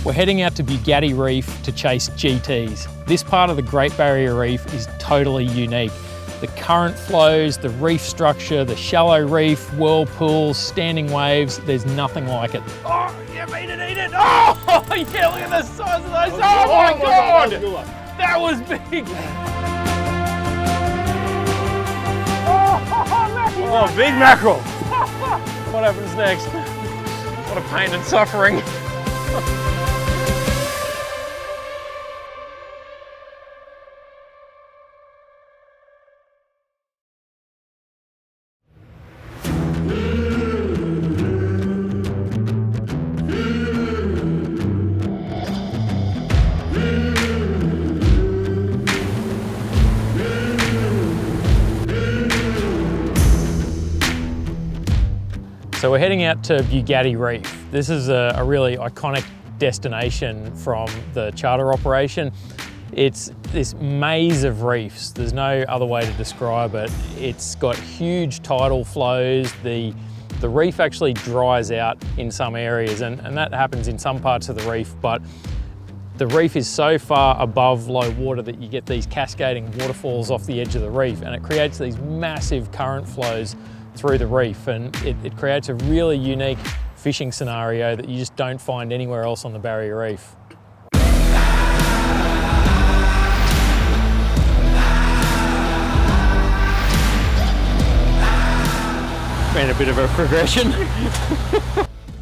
We're heading out to Bugatti Reef to chase GTs. This part of the Great Barrier Reef is totally unique. The current flows, the reef structure, the shallow reef, whirlpools, standing waves, there's nothing like it. Oh, yeah, eat it! Oh, yeah, look at the size of those. Oh my God! That was big. Oh, big mackerel. What happens next? What a pain and suffering. So we're heading out to Bugatti Reef. This is a really iconic destination from the charter operation. It's this maze of reefs. There's no other way to describe it. It's got huge tidal flows. The reef actually dries out in some areas, and that happens in some parts of the reef, but the reef is so far above low water that you get these cascading waterfalls off the edge of the reef, and it creates these massive current flows through the reef, and it creates a really unique fishing scenario that you just don't find anywhere else on the Barrier Reef. Been a bit of a progression.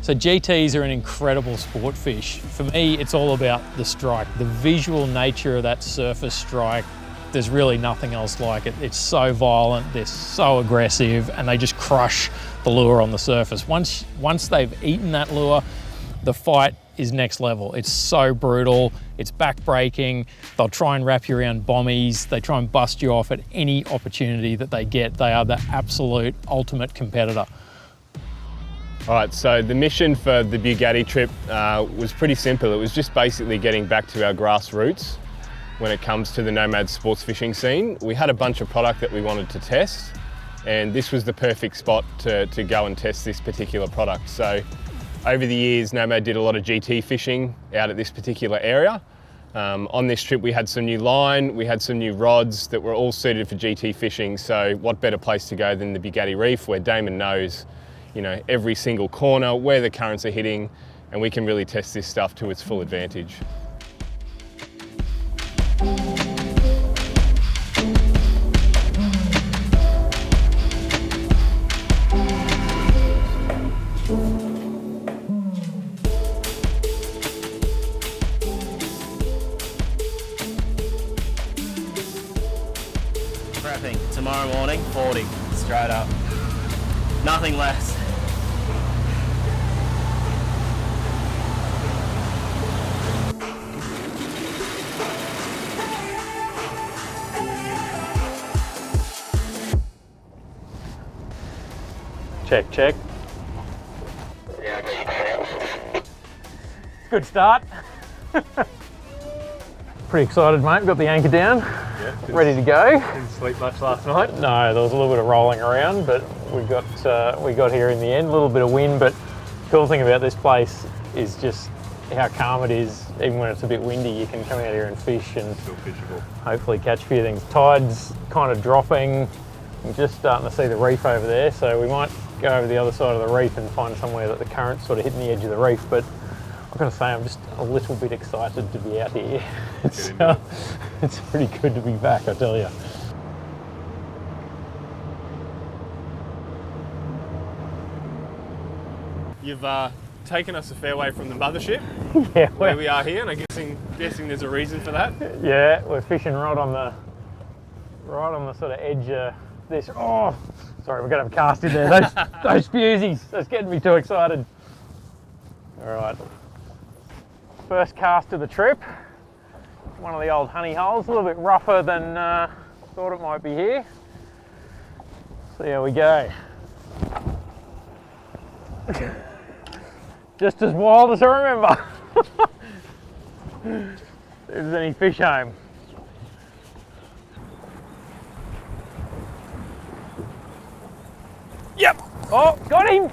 So GTs are an incredible sport fish. For me, it's all about the strike, the visual nature of that surface strike. There's really nothing else like it. It's so violent, they're so aggressive, and they just crush the lure on the surface. Once they've eaten that lure, the fight is next level. It's so brutal, it's back-breaking. They'll try and wrap you around bommies. They try and bust you off at any opportunity that they get. They are the absolute ultimate competitor. All right, so the mission for the Bugatti trip was pretty simple. It was just basically getting back to our grassroots when it comes to the Nomad sports fishing scene. We had a bunch of product that we wanted to test, and this was the perfect spot to go and test this particular product. So over the years, Nomad did a lot of GT fishing out at this particular area. On this trip, we had some new line, we had some new rods that were all suited for GT fishing. So what better place to go than the Bugatti Reef, where Damon knows, you know, every single corner, where the currents are hitting, and we can really test this stuff to its full advantage. Prepping tomorrow morning, 40 straight up, nothing less. Check, check. Good start. Pretty excited, mate. We've got the anchor down, ready to go. Didn't sleep much last night? No, there was a little bit of rolling around, but we got here in the end. A little bit of wind, but the cool thing about this place is just how calm it is. Even when it's a bit windy, you can come out here and fish and Still fishable. Hopefully catch a few things. Tide's kind of dropping. I'm just starting to see the reef over there, so we might go over the other side of the reef and find somewhere that the current's sort of hitting the edge of the reef. But I've got to say, I'm just a little bit excited to be out here. It's pretty good to be back, I tell you. You've taken us a fair way from the mothership, Yeah, where we are here, and I'm guessing there's a reason for that. Yeah, we're fishing right on the sort of edge of this. Oh, sorry, we're gonna have a cast in there. Those fusies, that's getting me too excited. All right, first cast of the trip. One of the old honey holes, a little bit rougher than thought it might be here. See how we go. Just as wild as I remember. If there's any fish home. Yep. Oh, got him.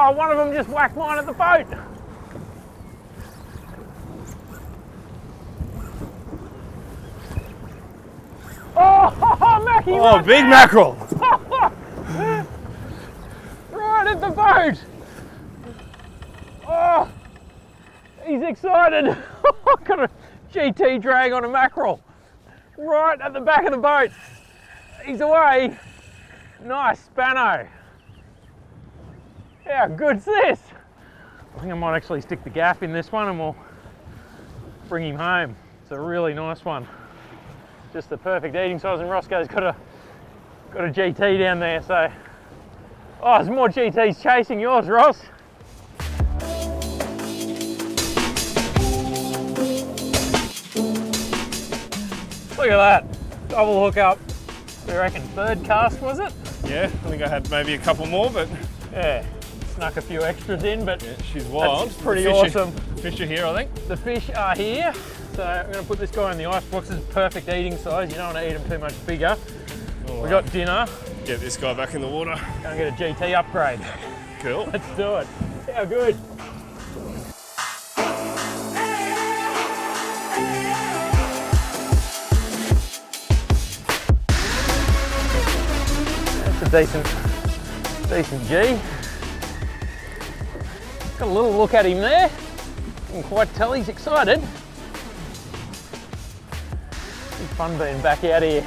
Oh, one of them just whacked mine at the boat. Oh, Mackie! Oh, big mackerel! Right at the boat. Oh, he's excited. Got a GT drag on a mackerel. Right at the back of the boat. He's away. Nice spano. How good's this? I think I might actually stick the gaff in this one and we'll bring him home. It's a really nice one. Just the perfect eating size, and Roscoe's got a GT down there, so. Oh, there's more GTs chasing yours, Ross. Look at that, double hook up. We reckon third cast, was it? Yeah, I think I had maybe a couple more, but Yeah, snuck a few extras in, but yeah, she's wild. that's pretty awesome. The fish are here, I think. The fish are here, so I'm going to put this guy in the ice box. This is perfect eating size. You don't want to eat them too much bigger. We got dinner. Get this guy back in the water. Going to get a GT upgrade. Cool. Let's do it. How good. That's a decent G. Got a little look at him there. You can quite tell he's excited. It's fun being back out here.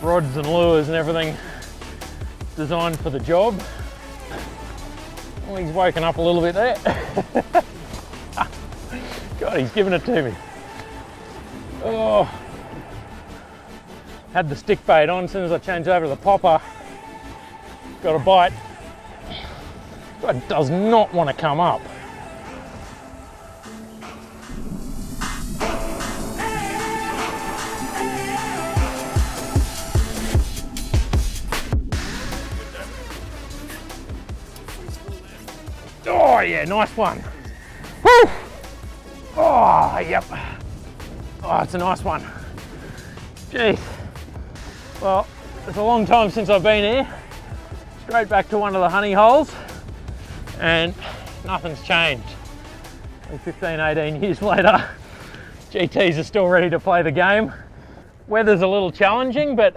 Rods and lures and everything designed for the job. Well, he's woken up a little bit there. God, he's giving it to me. Oh, had the stick bait on as soon as I changed over to the popper. Got a bite. God does not want to come up. Oh yeah, nice one. Woo! Oh, yep. Oh, it's a nice one. Jeez. Well, it's a long time since I've been here. Straight back to one of the honey holes, and nothing's changed. 15, 18 years later, GTs are still ready to play the game. Weather's a little challenging, but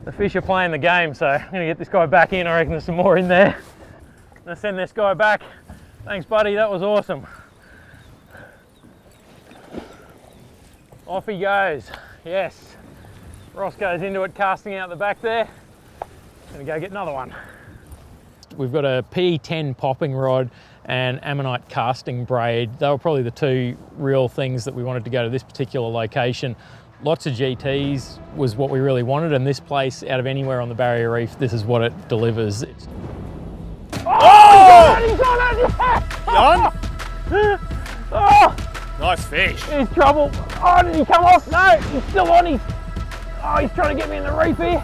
the fish are playing the game, so I'm gonna get this guy back in. I reckon there's some more in there. I'm gonna send this guy back. Thanks, buddy, that was awesome. Off he goes. Yes. Ross goes into it, casting out the back there. Gonna go get another one. We've got a P10 popping rod and ammonite casting braid. They were probably the two real things that we wanted to go to this particular location. Lots of GTs was what we really wanted, and this place, out of anywhere on the Barrier Reef, this is what it delivers. Oh! He's on it! Done? Oh! Nice fish. He's trouble. Oh, did he come off? No, he's still on. He's trying to get me in the reef here.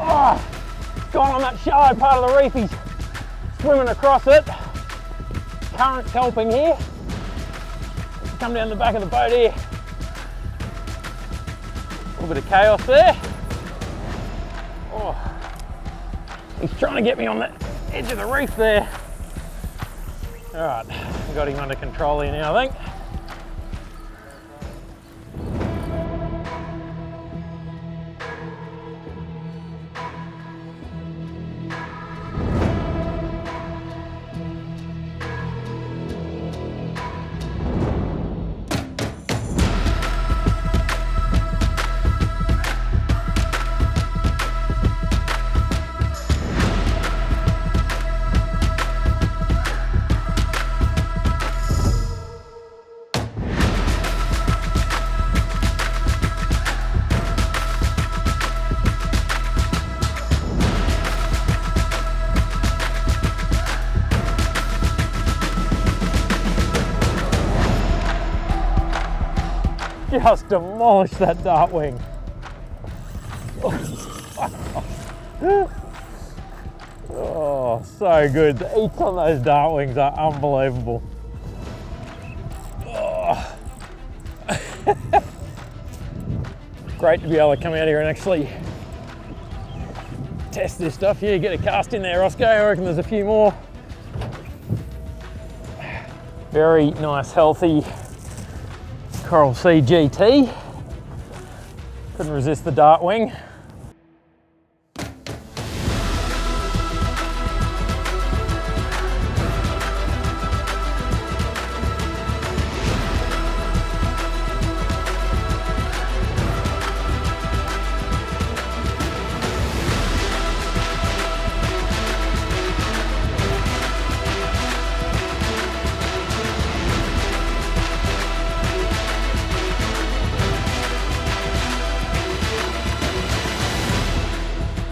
Oh, gone on that shallow part of the reef. He's swimming across it. Current's helping here. Let's come down the back of the boat here. A little bit of chaos there. Oh, he's trying to get me on the edge of the reef there. All right, I've got him under control here now, I think. Just demolished that dartwing. Oh, so good. The eats on those dartwings are unbelievable. Oh. Great to be able to come out here and actually test this stuff here, get a cast in there, Roscoe. I reckon there's a few more. Very nice, healthy Coral Sea GT. Couldn't resist the dart wing.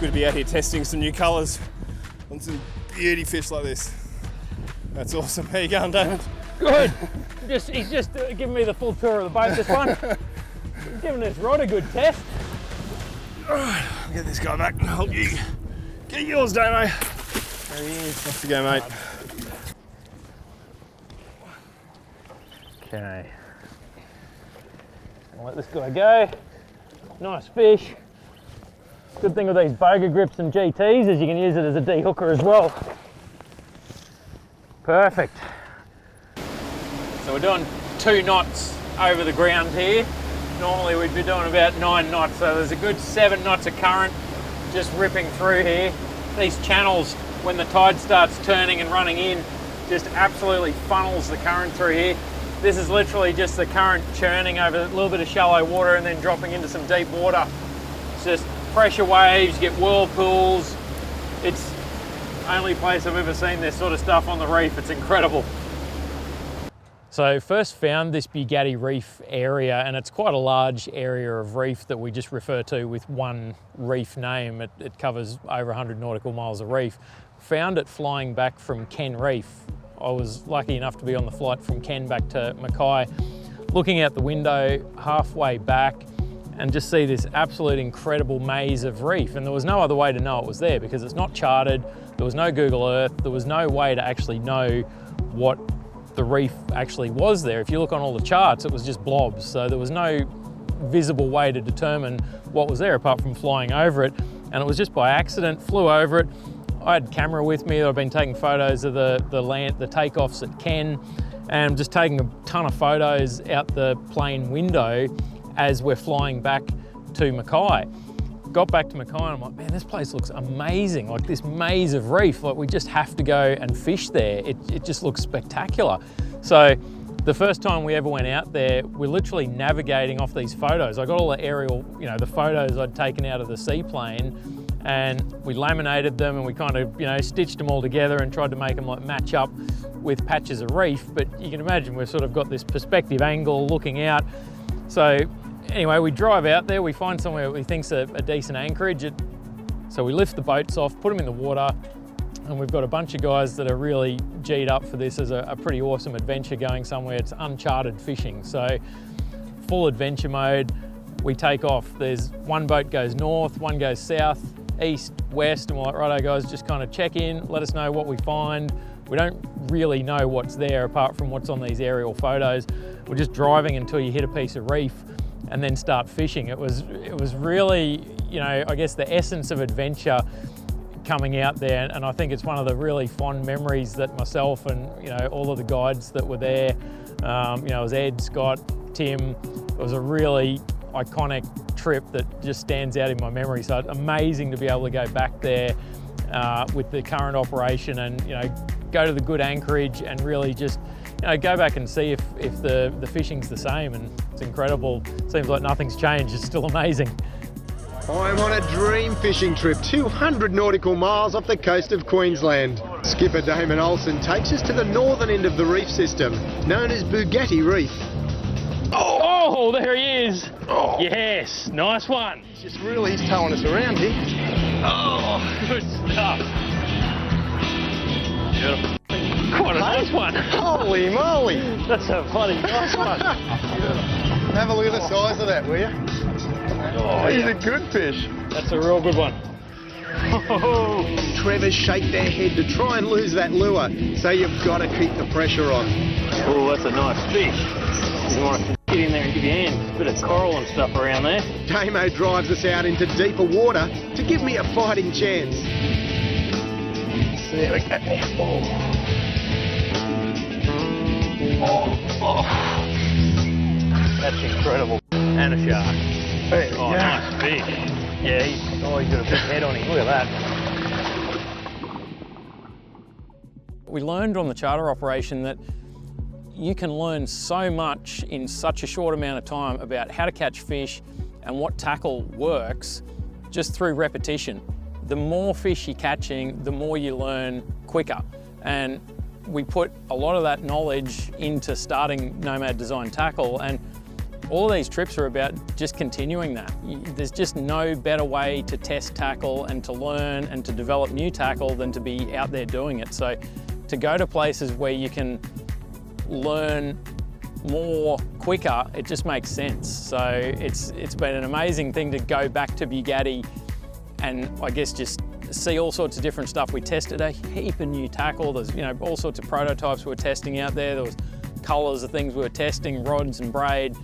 Good to be out here testing some new colours on some beauty fish like this. That's awesome. How you going, Damon? Good. He's just giving me the full tour of the boat, this one. He's giving this rod a good test. All right, I'll get this guy back and help you get yours, Damo. There he is. Off you go, mate. Okay. I'll let this guy go. Nice fish. Good thing with these boga grips and GTs is you can use it as a de-hooker as well. Perfect. So we're doing 2 knots over the ground here. Normally we'd be doing about 9 knots, so there's a good 7 knots of current just ripping through here. These channels, when the tide starts turning and running in, just absolutely funnels the current through here. This is literally just the current churning over a little bit of shallow water and then dropping into some deep water. It's just pressure waves, you get whirlpools. It's the only place I've ever seen this sort of stuff on the reef. It's incredible. So first found this Bugatti Reef area, and it's quite a large area of reef that we just refer to with one reef name. It covers over 100 nautical miles of reef. Found it flying back from Ken Reef. I was lucky enough to be on the flight from Ken back to Mackay, looking out the window halfway back and just see this absolute incredible maze of reef. And there was no other way to know it was there because it's not charted, there was no Google Earth, there was no way to actually know what the reef actually was there. If you look on all the charts, it was just blobs. So there was no visible way to determine what was there apart from flying over it. And it was just by accident, flew over it. I had a camera with me. I've been taking photos of the takeoffs at Ken, and just taking a ton of photos out the plane window as we're flying back to Mackay. Got back to Mackay and I'm like, man, this place looks amazing. Like this maze of reef, like we just have to go and fish there. It just looks spectacular. So the first time we ever went out there, we're literally navigating off these photos. I got all the aerial, the photos I'd taken out of the seaplane, and we laminated them and we kind of, stitched them all together and tried to make them like match up with patches of reef. But you can imagine we've sort of got this perspective angle looking out. So anyway, we drive out there, we find somewhere we think's a decent anchorage. So we lift the boats off, put them in the water, and we've got a bunch of guys that are really G'd up for this as a pretty awesome adventure going somewhere. It's Uncharted fishing, so full adventure mode. We take off. There's one boat goes north, one goes south, east, west, and we're like, righto guys, just kind of check in, let us know what we find. We don't really know what's there apart from what's on these aerial photos. We're just driving until you hit a piece of reef and then start fishing. It was really, I guess the essence of adventure coming out there, and I think it's one of the really fond memories that myself and all of the guides that were there, it was Ed, Scott, Tim. It was a really iconic trip that just stands out in my memory. So it's amazing to be able to go back there with the current operation and go to the good anchorage and really just go back and see if the fishing's the same, and it's incredible. Seems like nothing's changed. It's still amazing. I'm on a dream fishing trip 200 nautical miles off the coast of Queensland. Skipper Damon takes us to the northern end of the reef system, known as Bugatti Reef. Oh, there he is. Oh. Yes, nice one. He's towing us around here. Oh, good stuff. Beautiful. Quite a nice one. Holy moly. That's a bloody nice one. Have a look at the size of that, will you? Oh, he's a good fish. That's a real good one. Trevor's shake their head to try and lose that lure, so you've got to keep the pressure on. Oh, that's a nice fish. Get in there and give you a hand. Bit of coral and stuff around there. Damo drives us out into deeper water to give me a fighting chance. There we go. Oh. That's incredible. And a shark. Oh, nice fish. Yeah, he's got a big head on him. Look at that. We learned on the charter operation that you can learn so much in such a short amount of time about how to catch fish and what tackle works just through repetition. The more fish you're catching, the more you learn quicker. And we put a lot of that knowledge into starting Nomad Design Tackle, and all these trips are about just continuing that. There's just no better way to test tackle and to learn and to develop new tackle than to be out there doing it. So to go to places where you can learn more quicker, it just makes sense. So it's been an amazing thing to go back to Bugatti and I guess just see all sorts of different stuff. We tested a heap of new tackle. There's all sorts of prototypes we were testing out there. There was colours of things we were testing, rods and braid.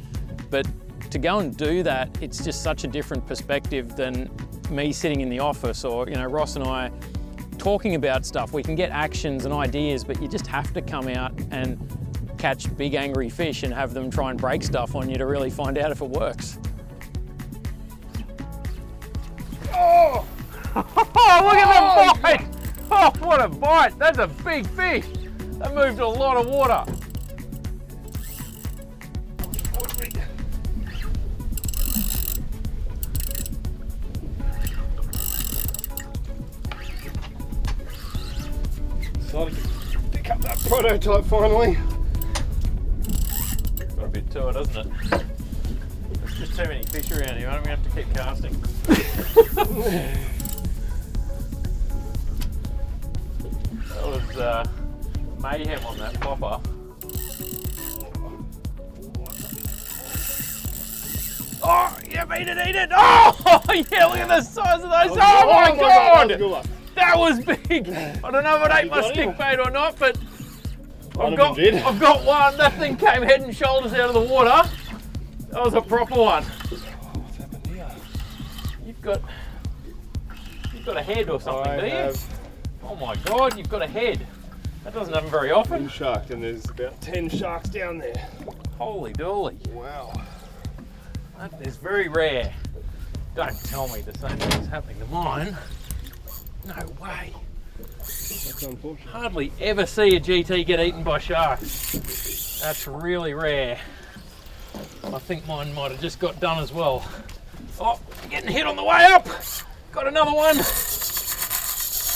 But to go and do that, it's just such a different perspective than me sitting in the office or Ross and I talking about stuff. We can get actions and ideas, but you just have to come out and catch big angry fish and have them try and break stuff on you to really find out if it works. Oh! Oh, look at the bite! Oh, what a bite! That's a big fish! That moved a lot of water. Decided to pick up that prototype finally. Got a bit to it, doesn't it? There's just too many fish around here, aren't we? Have to keep casting. That was mayhem on that popper. Oh, yeah, eat it! Oh, yeah, look at the size of those. Oh my God! That was big. I don't know if it ate my stick bait or not, but I've got one. That thing came head and shoulders out of the water. That was a proper one. What's happened here? You've got a head or something, do you? Have Oh my God, you've got a head. That doesn't happen very often. been sharked, and there's about 10 sharks down there. Holy dooly. Wow. That is very rare. Don't tell me the same thing's happening to mine. No way. That's unfortunate. Hardly ever see a GT get eaten by sharks. That's really rare. I think mine might have just got done as well. Oh, getting hit on the way up. Got another one.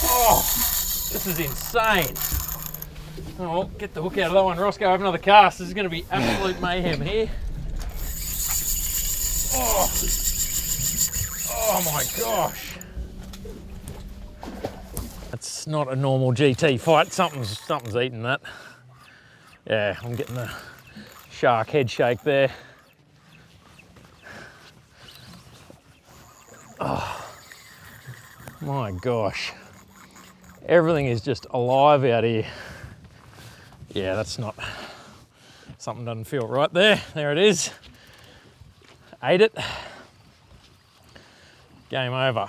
Oh, this is insane. Oh, well, get the hook out of that one. Roscoe, have another cast. This is going to be absolute mayhem here. Oh my gosh. That's not a normal GT fight. Something's eating that. Yeah, I'm getting the shark head shake there. Oh my gosh. Everything is just alive out here. Yeah, that's not, something doesn't feel right there. There it is. Ate it. Game over.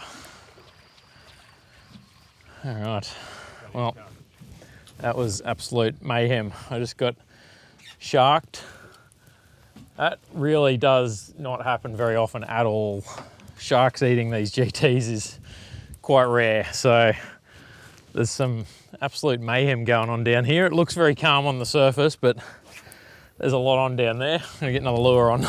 All right, well, that was absolute mayhem. I just got sharked. That really does not happen very often at all. Sharks eating these GTs is quite rare, so there's some absolute mayhem going on down here. It looks very calm on the surface, but there's a lot on down there. I'm gonna get another lure on.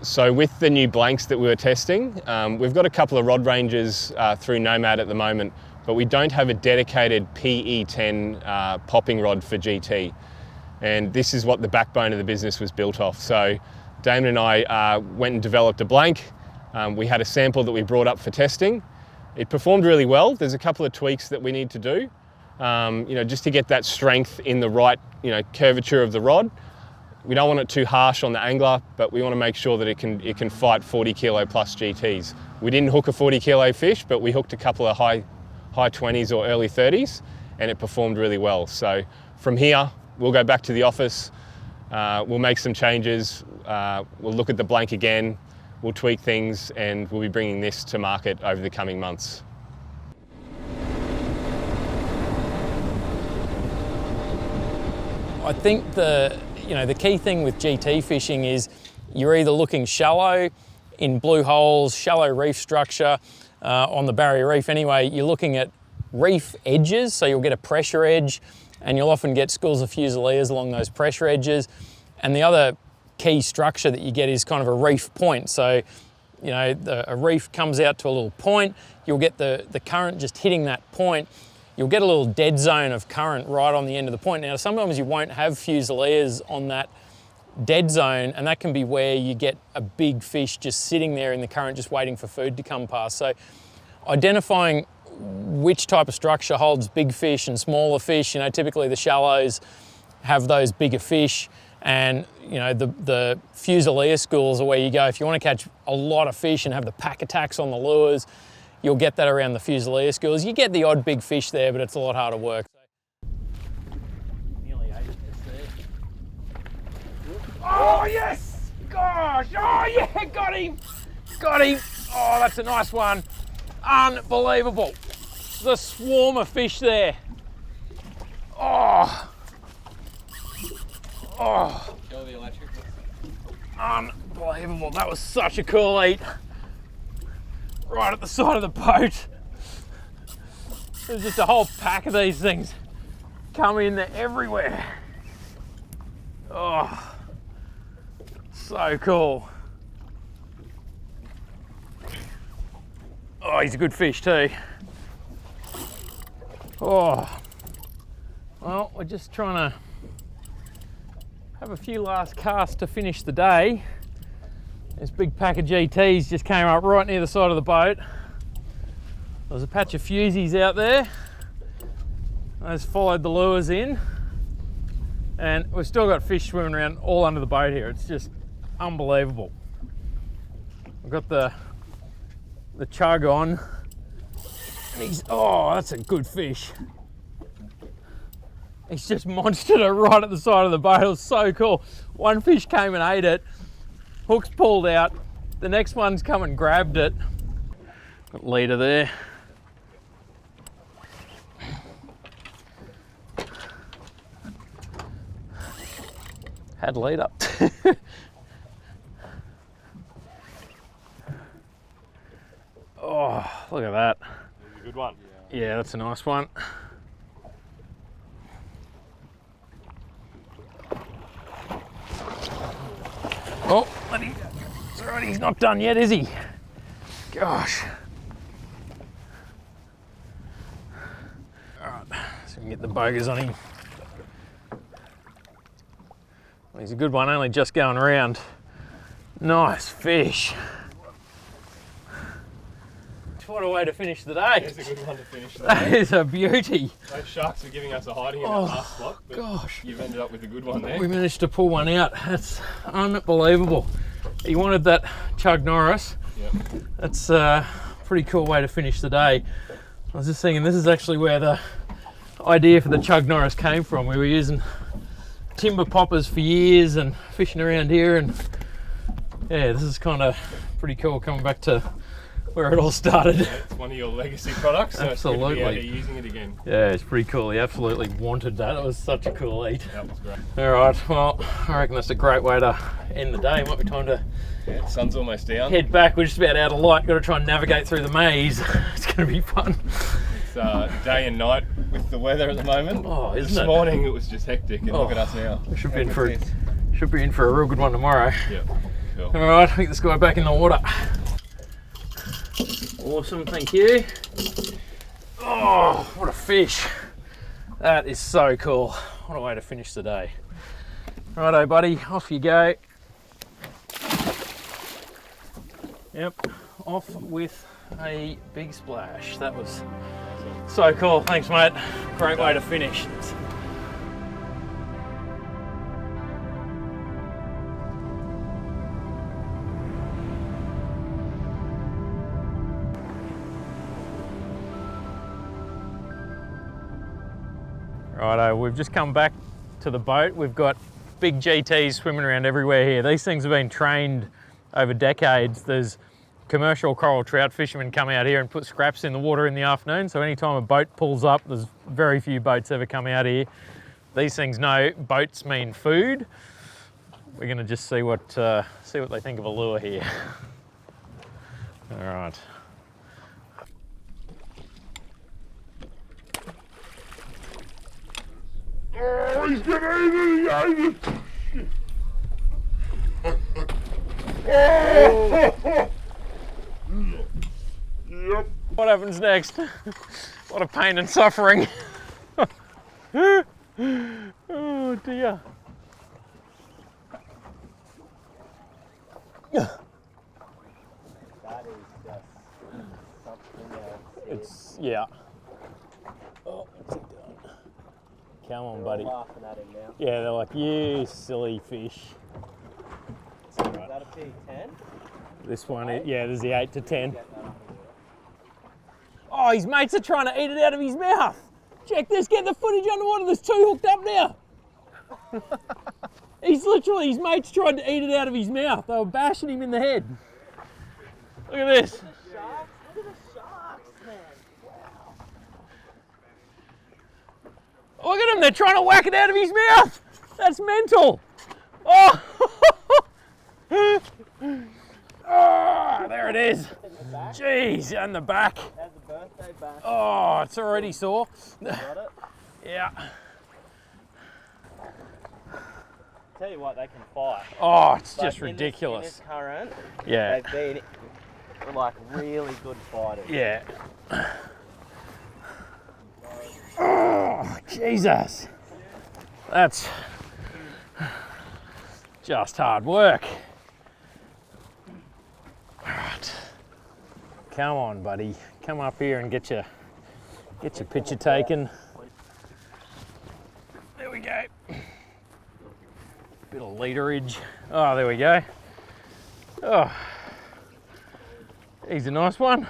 So with the new blanks that we were testing, we've got a couple of rod ranges through Nomad at the moment, but we don't have a dedicated PE10 popping rod for GT. And this is what the backbone of the business was built off. So Damon and I went and developed a blank. We had a sample that we brought up for testing. It performed really well. There's a couple of tweaks that we need to do, just to get that strength in the right, curvature of the rod. We don't want it too harsh on the angler, but we want to make sure that it can fight 40 kilo plus GTs. We didn't hook a 40 kilo fish, but we hooked a couple of high 20s or early 30s, and it performed really well. So from here, we'll go back to the office, We'll make some changes. We'll look at the blank again. We'll tweak things, and we'll be bringing this to market over the coming months. I think the key thing with GT fishing is you're either looking shallow in blue holes, shallow reef structure on the barrier reef anyway. You're looking at reef edges, so you'll get a pressure edge, and you'll often get schools of fusiliers along those pressure edges. And the other key structure that you get is kind of a reef point. So, a reef comes out to a little point, you'll get the current just hitting that point. You'll get a little dead zone of current right on the end of the point. Now, sometimes you won't have fusiliers on that dead zone, and that can be where you get a big fish just sitting there in the current, just waiting for food to come past. So identifying which type of structure holds big fish and smaller fish, typically the shallows have those bigger fish, and the fusilier schools are where you go. If you want to catch a lot of fish and have the pack attacks on the lures, you'll get that around the fusilier schools. You get the odd big fish there, but it's a lot harder work. Nearly ate it just there. Oh yes! Gosh! Oh yeah! Got him! Got him! Oh, that's a nice one. Unbelievable. The swarm of fish there. Oh! Oh! Unbelievable. That was such a cool eat. Right at the side of the boat. There's just a whole pack of these things coming in there everywhere. Oh, so cool. Oh, he's a good fish too. Oh, well, we're just trying to have a few last casts to finish the day. This big pack of GTs just came up right near the side of the boat. There's a patch of fusies out there. I just followed the lures in, and we've still got fish swimming around all under the boat here. It's just unbelievable. I've got the chug on, and oh, that's a good fish. He's just monstered it right at the side of the boat. It was so cool. One fish came and ate it. Hook's pulled out. The next one's come and grabbed it. Got leader there. Had lead up. Oh, look at that. That's a good one. Yeah, that's a nice one. Oh, it's alright, he's not done yet, is he? Gosh. Alright, so we can get the bogers on him. Well, he's a good one, only just going around. Nice fish. What a way to finish the day. It's a good one to finish the That day. is a beauty. Those sharks are giving us a hiding in that last spot, but Gosh. you've ended up with a good one there. We managed to pull one out. That's unbelievable. He wanted that Chug Norris. Yep. That's a pretty cool way to finish the day. I was just thinking, this is actually where the idea for the Chug Norris came from. We were using timber poppers for years and fishing around here, and yeah, this is kind of pretty cool coming back to where it all started. Yeah, it's one of your legacy products, so Absolutely. it's good to be out here using it again. Yeah, it's pretty cool. He absolutely wanted that. It was such a cool eat. That was great. All right, well, I reckon that's a great way to end the day. It might be time to Yeah, the sun's almost down. head back. We're just about out of light. Got to try and navigate through the maze. It's going to be fun. It's day and night with the weather at the moment. Oh, isn't this it? morning it was just hectic, and look at us now. We should be in for a real good one tomorrow. Yep, cool. All right, I think this guy back in the water. Awesome, thank you. Oh, what a fish. That is so cool. What a way to finish the day. Righto, buddy, off you go. Yep, off with a big splash. That was so cool. Thanks, mate. Great way to finish. Righto, we've just come back to the boat. We've got big GTs swimming around everywhere here. These things have been trained over decades. There's commercial coral trout fishermen come out here and put scraps in the water in the afternoon. So anytime a boat pulls up, there's very few boats ever come out here. These things know boats mean food. We're gonna just see what they think of a lure here. All right. Oh, he's gonna eat it! Yep. What happens next? What a pain and suffering. Oh dear. That is just something else. It's, yeah. Oh, what's he doing? Come on, buddy. Laughing at him now. Yeah, they're like, you silly fish. Is that a big 10? This one, yeah, there's the 8 to 10. Oh, his mates are trying to eat it out of his mouth. Check this, get the footage underwater. There's 2 hooked up now. His mates tried to eat it out of his mouth. They were bashing him in the head. Look at this. Look at the sharks, man. Wow. Look at them, they're trying to whack it out of his mouth. That's mental. Oh, oh, there it is. Jeez, and the back. How's the birthday back? Oh, it's already sore. Got it? Yeah. Tell you what, they can fight. Oh, it's But just in ridiculous. This current, Yeah. they've been like really good fighters. Yeah. Oh, Jesus. That's just hard work. All right. Come on, buddy. Come up here and get your picture taken. There we go. Bit of leaderage. Oh, there we go. Oh, he's a nice one.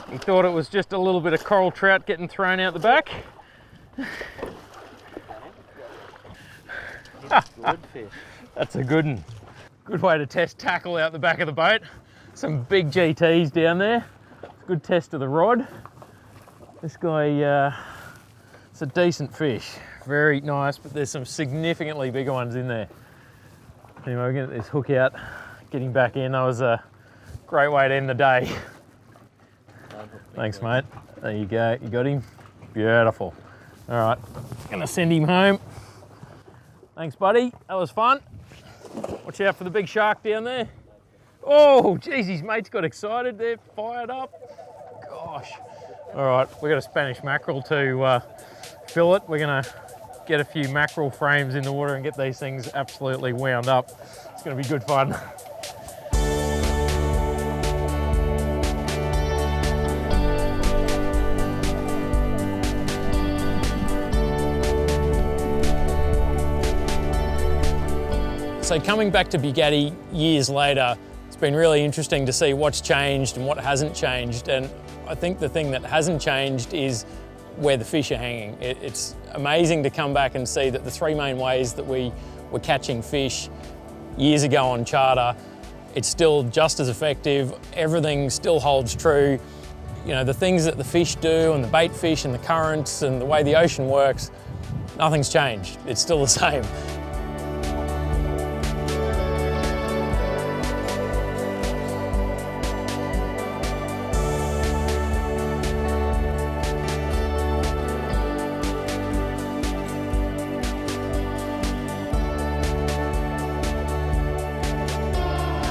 He thought it was just a little bit of coral trout getting thrown out the back. Good fish. That's a good one. Good way to test tackle out the back of the boat. Some big GTs down there. Good test of the rod. This guy, it's a decent fish. Very nice, but there's some significantly bigger ones in there. Anyway, we're gonna get this hook out, get him back in. That was a great way to end the day. Thanks, mate. There you go, you got him. Beautiful. All right, gonna send him home. Thanks, buddy, that was fun. Watch out for the big shark down there. Oh, geez, his mates got excited. They're fired up. Gosh. All right, we've got a Spanish mackerel to fillet. We're gonna get a few mackerel frames in the water and get these things absolutely wound up. It's gonna be good fun. So coming back to Bugatti years later, it's been really interesting to see what's changed and what hasn't changed. And I think the thing that hasn't changed is where the fish are hanging. It's amazing to come back and see that the 3 main ways that we were catching fish years ago on charter, it's still just as effective. Everything still holds true. You know, the things that the fish do and the bait fish and the currents and the way the ocean works, nothing's changed. It's still the same.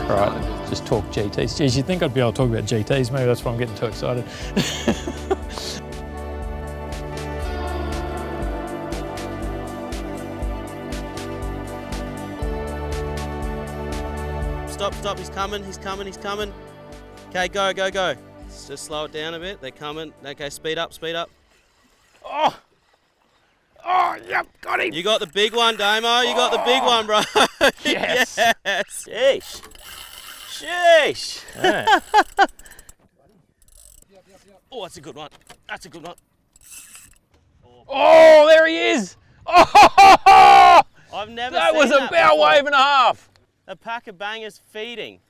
All right, just talk GTs. Geez, you'd think I'd be able to talk about GTs. Maybe that's why I'm getting too excited. Stop, he's coming. Okay, go. Let's just slow it down a bit. They're coming. Okay, speed up. Oh, yep, got him. You got the big one, Damo. You got the big one, bro. Yes. Yes. Sheesh. Yeah. Oh, that's a good one. Oh, there he is! Oh, I've never that seen was that about before. wave and a half. A pack of bangers feeding.